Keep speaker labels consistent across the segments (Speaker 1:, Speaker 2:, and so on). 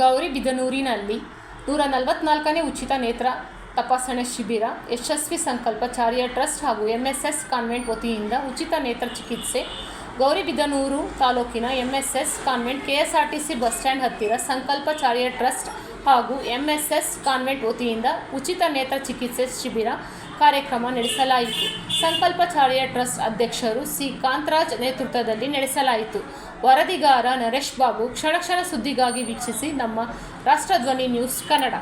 Speaker 1: ಗೌರಿಬಿದನೂರಿನಲ್ಲಿ 144ನೇ ಉಚಿತ ನೇತ್ರ ತಪಾಸಣೆ ಶಿಬಿರ ಯಶಸ್ವಿ ಸಂಕಲ್ಪ ಚಾರಿಯ ಟ್ರಸ್ಟ್ ಹಾಗೂ ಎಂಎಸ್ಎಸ್ ಕಾನ್ವೆಂಟ್ ವತಿಯಿಂದ ಉಚಿತ ನೇತ್ರ ಚಿಕಿತ್ಸೆ. ಗೌರಿಬಿದನೂರು ತಾಲೂಕಿನ MSS convent KSRTC bus stand ಹತ್ತಿರ ಸಂಕಲ್ಪ ಚಾರಿಯ ಟ್ರಸ್ಟ್ ಹಾಗೂ ಎಂಎಸ್ಎಸ್ ಕಾನ್ವೆಂಟ್ ವತಿಯಿಂದ ಉಚಿತ ನೇತ್ರ ಚಿಕಿತ್ಸೆ ಶಿಬಿರ ಕಾರ್ಯಕ್ರಮ ನಡೆಸಲಾಯಿತು. ಸಂಕಲ್ಪ ಚಾರಿಯ ಟ್ರಸ್ಟ್ ಅಧ್ಯಕ್ಷರು ಸಿ ಕಾಂತರಾಜ್ ನೇತೃತ್ವದಲ್ಲಿ ನಡೆಸಲಾಯಿತು. ವರದಿಗಾರ ನರೇಶ್ ಬಾಬು. ಕ್ಷಣ ಸುದ್ದಿಗಾಗಿ ವೀಕ್ಷಿಸಿ ನಮ್ಮ ರಾಷ್ಟ್ರಧ್ವನಿ ನ್ಯೂಸ್ ಕನ್ನಡ.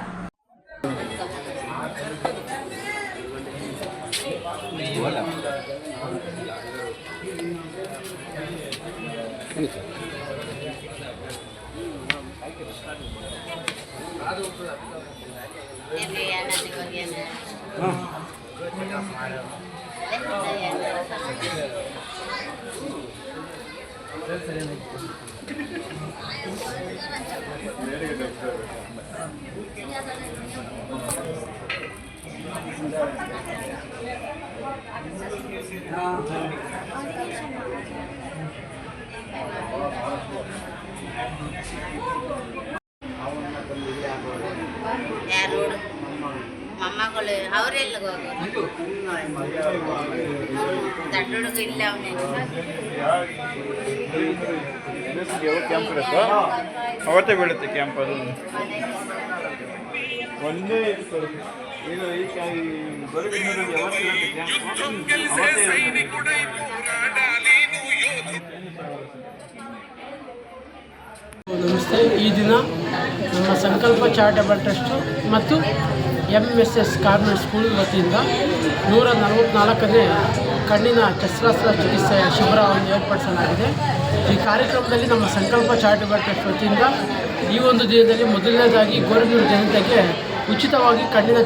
Speaker 2: ಯಾರು ಮೊಮ್ಮಗಳು ಅವರೆಲ್ಲ ದೊಡ್ಡ ಹುಡುಗ ಇಲ್ಲ
Speaker 3: ಅವತ್ತೇ ಬೀಳುತ್ತೆ ಕ್ಯಾಂಪ್. ಅದು ಒಂದೇ ಈಗ
Speaker 4: ನಮಸ್ತೆ. ಈ ದಿನ ನಮ್ಮ ಸಂಕಲ್ಪ ಚಾರಿಟಬಲ್ ಟ್ರಸ್ಟು ಮತ್ತು ಎಂಎಸ್ಎಸ್ ಕಾನ್ವೆಂಟ್ ಸ್ಕೂಲ್ ವತಿಯಿಂದ 144ನೇ ಕಣ್ಣಿನ ಶಸ್ತ್ರಾಸ್ತ್ರ ಚಿಕಿತ್ಸೆಯ ಶಿಬಿರವನ್ನು ಏರ್ಪಡಿಸಲಾಗಿದೆ. ಈ ಕಾರ್ಯಕ್ರಮದಲ್ಲಿ ನಮ್ಮ ಸಂಕಲ್ಪ ಚಾರಿಟಬಲ್ ಟ್ರಸ್ಟ್ ವತಿಯಿಂದ ಈ ಒಂದು ದಿನದಲ್ಲಿ ಮೊದಲನೇದಾಗಿ ಗೌರಿಬಿದನೂರು ಜನತೆಗೆ ಉಚಿತವಾಗಿ ಕಣ್ಣಿನ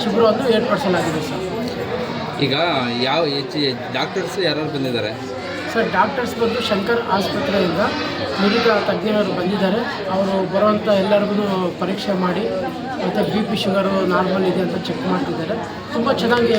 Speaker 4: ಶಿಬಿರವನ್ನು ಏರ್ಪಡಿಸಲಾಗಿದೆ ಸರ್.
Speaker 5: ಈಗ ಯಾವ ಡಾಕ್ಟರ್ಸ್ ಯಾರು ಬಂದಿದ್ದಾರೆ
Speaker 4: ಸರ್? ಡಾಕ್ಟರ್ಸ್ ಬಂದು ಶಂಕರ್ ಆಸ್ಪತ್ರೆಯಿಂದ ನುರಿತ ತಜ್ಞರು ಬಂದಿದ್ದಾರೆ. ಅವರು ಬರುವಂಥ ಎಲ್ಲರಿಗೂ ಪರೀಕ್ಷೆ ಮಾಡಿ ಮತ್ತು BP ಶುಗರು ನಾರ್ಮಲ್ ಇದೆ ಅಂತ ಚೆಕ್ ಮಾಡ್ತಿದ್ದಾರೆ. ತುಂಬ ಚೆನ್ನಾಗಿ